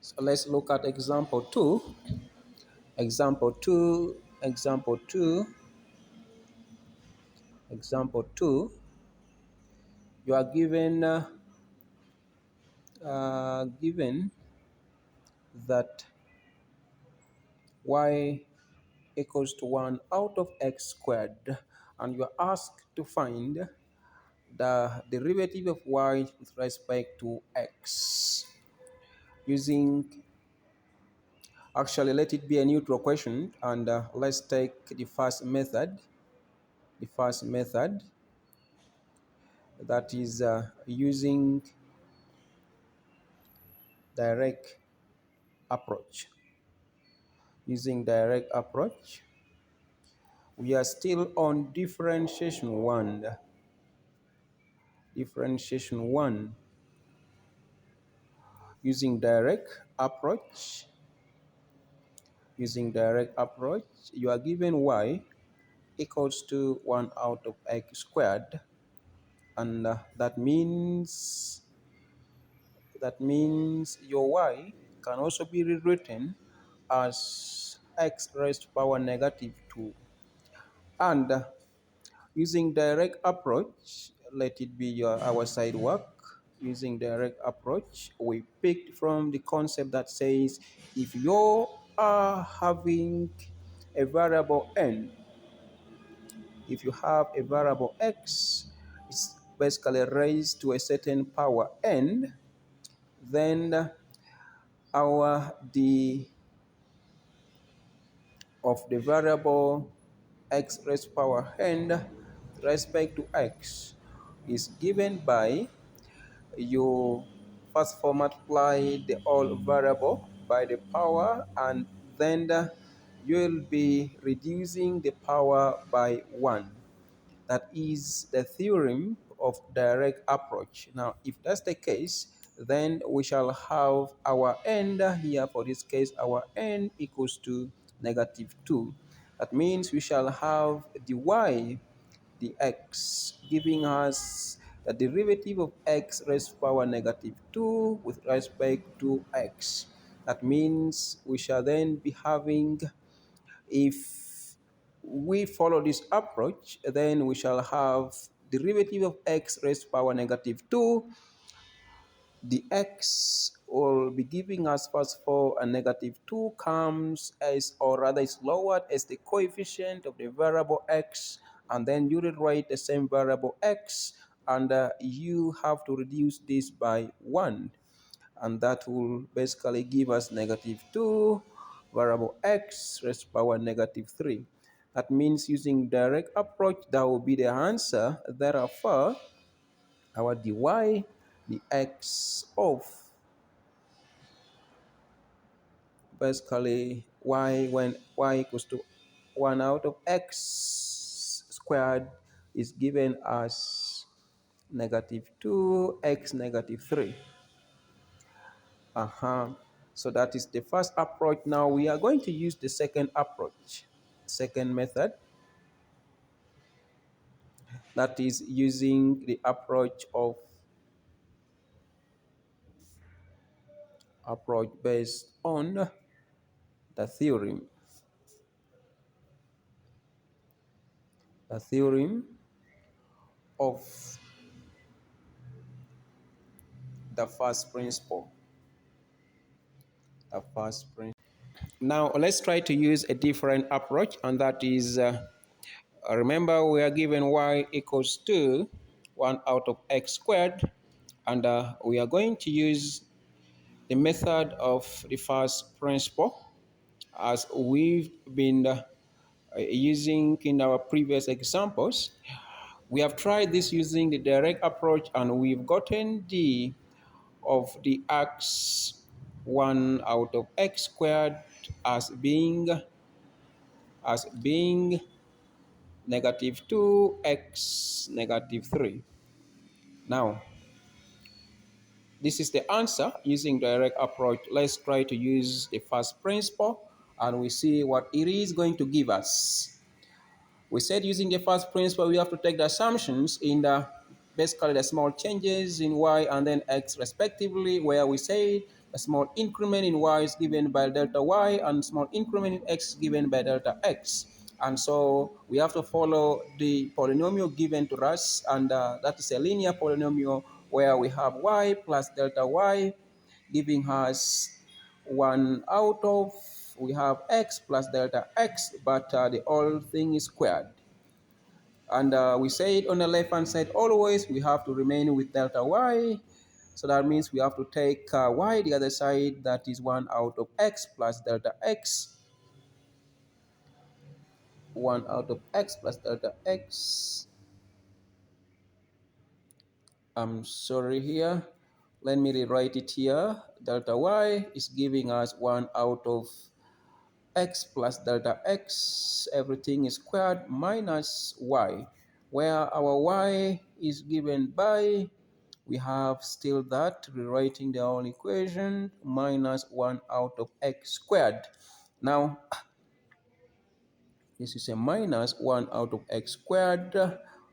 So let's look at example 2. Example 2, example 2, example 2. You are given that y equals to 1 out of x squared, and you are asked to find the derivative of y with respect to x using, actually let it be a neutral question, and let's take the first method. The first method, that is using direct approach. Using direct approach, we are still on differentiation 1. Differentiation 1. Using direct approach, you are given y equals to 1 out of x squared, and that means your y can also be rewritten as x raised to power negative 2. And using direct approach, let it be our side work. Using direct approach, we picked from the concept that says if you are having a variable n, if you have a variable x, it's basically raised to a certain power n, then the of the variable x raised to power n with respect to x is given by, you first of all multiply the whole variable by the power, and then you'll be reducing the power by 1. That is the theorem of direct approach. Now, if that's the case, then we shall have our n here, for this case, our n equals to negative 2. That means we shall have the y, the x, giving us the derivative of x raised to power negative 2 with respect to x. That means we shall then be having, if we follow this approach, then we shall have derivative of x raised to power negative 2. The x will be giving us, first of all, a negative 2 comes as, or rather is lowered as the coefficient of the variable x, and then you rewrite the same variable x, and you have to reduce this by 1, and that will basically give us negative 2 variable x raised to power negative 3. That means using direct approach, that will be the answer. Therefore, our dy dx of basically y, when y equals to 1 out of x squared, is given as negative 2 x negative 3. So that is the first approach. Now we are going to use the second approach, second method, that is using the approach based on the theorem of the first principle. Now let's try to use a different approach, and that is, remember we are given y equals to 1 out of x squared, and we are going to use the method of the first principle as we've been using in our previous examples. We have tried this using the direct approach, and we've gotten d of the x 1 out of x squared as being negative 2x negative 3. Now, this is the answer using direct approach. Let's try to use the first principle, and we see what it is going to give us. We said using the first principle, we have to take the assumptions in basically the small changes in y and then x respectively, where we say A small increment in y is given by delta y, and small increment in x is given by delta x. And so we have to follow the polynomial given to us, and that is a linear polynomial where we have y plus delta y giving us 1 out of, we have x plus delta x, but the whole thing is squared. And we say it on the left hand side always, we have to remain with delta y. So that means we have to take y the other side, that is 1 out of x plus delta x. 1 out of x plus delta x. I'm sorry here. Let me rewrite it here. Delta y is giving us 1 out of x plus delta x, everything is squared, minus y, where our y is given by, we have still that, rewriting the whole equation, minus 1 out of x squared. Now, this is a minus 1 out of x squared,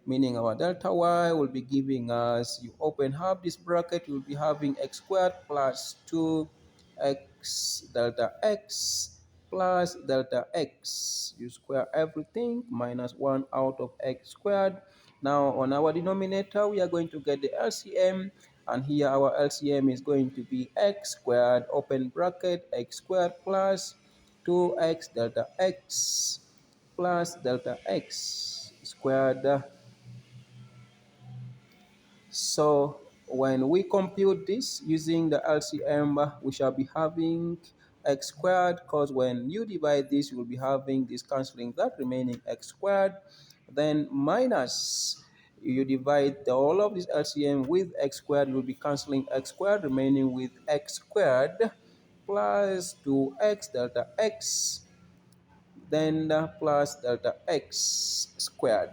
meaning our delta y will be giving us, you open half this bracket, you'll be having x squared plus 2x delta x plus delta x. You square everything, minus 1 out of x squared. Now on our denominator, we are going to get the LCM, and here our LCM is going to be x squared, open bracket, x squared plus 2x delta x plus delta x squared. So when we compute this using the LCM, we shall be having x squared, because when you divide this, you will be having this cancelling that remaining x squared, then minus, you divide all of this LCM with x squared, you will be cancelling x squared, remaining with x squared plus 2x delta x, then plus delta x squared.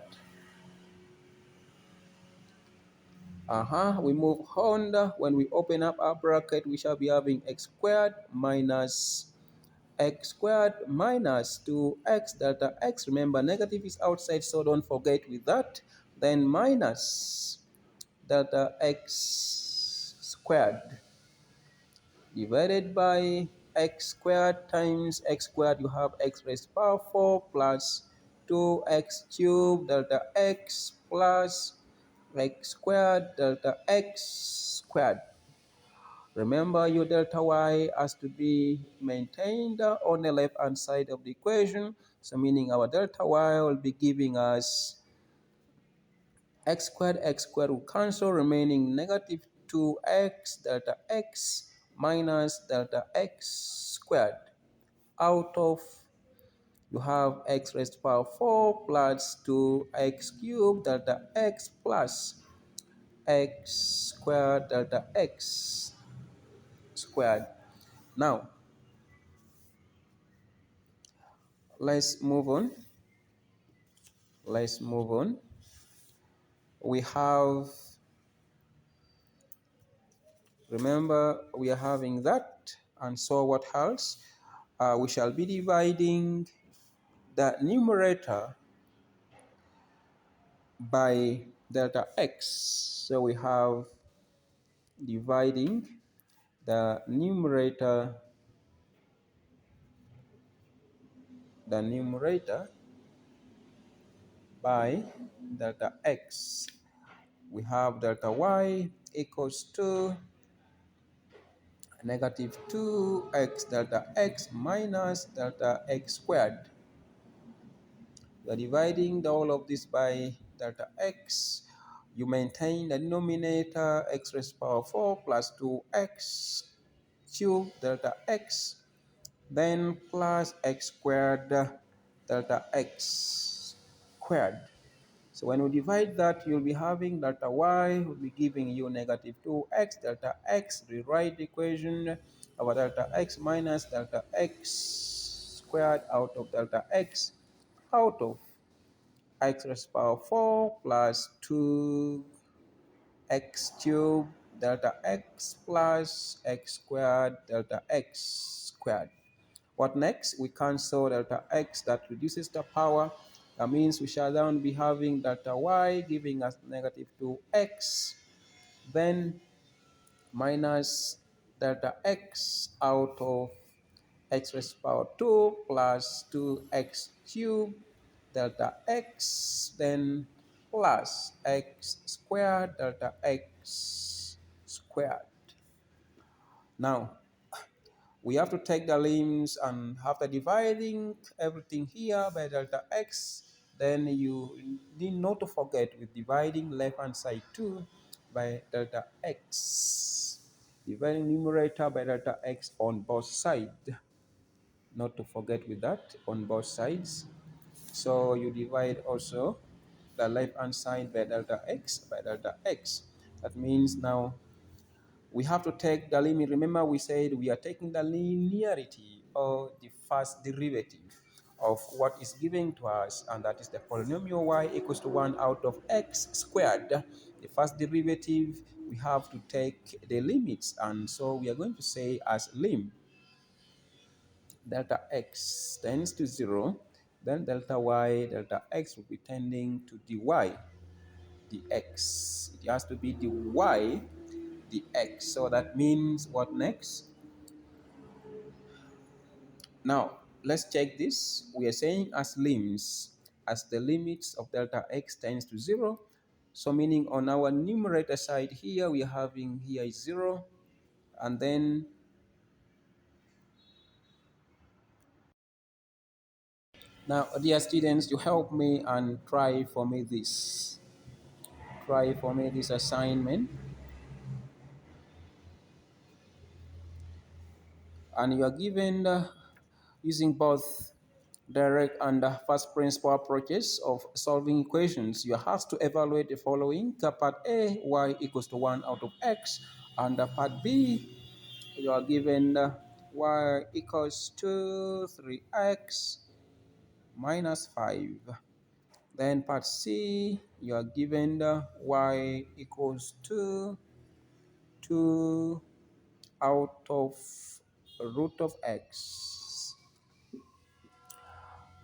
We move on. When we open up our bracket, we shall be having x squared minus x squared minus 2x delta x. Remember, negative is outside, so don't forget with that. Then minus delta x squared divided by x squared times x squared. You have x raised to power 4 plus 2x cubed delta x plus x squared delta x squared. Remember, your delta y has to be maintained on the left hand side of the equation. So meaning our delta y will be giving us x squared will cancel, remaining negative 2x delta x minus delta x squared out of, you have x raised to power 4 plus 2x cubed delta x plus x squared delta x squared. Now, let's move on. Let's move on. We have, remember, we are having that, and so what else? We shall be dividing the numerator by delta x. So we have dividing the numerator by delta x. We have delta y equals to negative 2x delta x minus delta x squared. You are dividing the whole of this by delta x. You maintain the denominator x raised to power 4 plus 2x cubed delta x, then plus x squared delta x squared. So when we divide that, you'll be having delta y will be giving you negative 2x delta x. Rewrite the equation of delta x minus delta x squared out of delta x out of x raised to power 4 plus 2x cubed delta x plus x squared delta x squared. What next? We cancel delta x, that reduces the power. That means we shall then be having delta y giving us negative 2x, then minus delta x out of x raised to power 2 plus 2x cubed delta x, then plus x squared delta x squared. Now, we have to take the limbs, and after dividing everything here by delta x, then you need not to forget with dividing left hand side too by delta x. Dividing numerator by delta x on both sides. Not to forget with that on both sides. So you divide also the left hand side by delta x by delta x. That means now we have to take the limit. Remember, we said we are taking the linearity or the first derivative of what is given to us, and that is the polynomial y equals to 1 out of x squared. The first derivative, we have to take the limits, and so we are going to say as lim delta x tends to 0, then delta y delta x will be tending to dy dx. It has to be dy dx. So that means what next? Now, let's check this. We are saying as limbs, as the limits of delta x tends to 0. So meaning on our numerator side here, we are having here is 0. And then, now, dear students, you help me and try for me this. Try for me this assignment. And you are given using both direct and first principle approaches of solving equations. You have to evaluate the following. Part A, y equals to 1 out of x, and part B, you are given y equals to 3x minus 5. Then part C, you are given y equals to 2 out of root of x.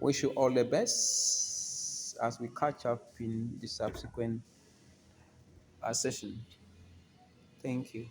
Wish you all the best as we catch up in the subsequent session. Thank you.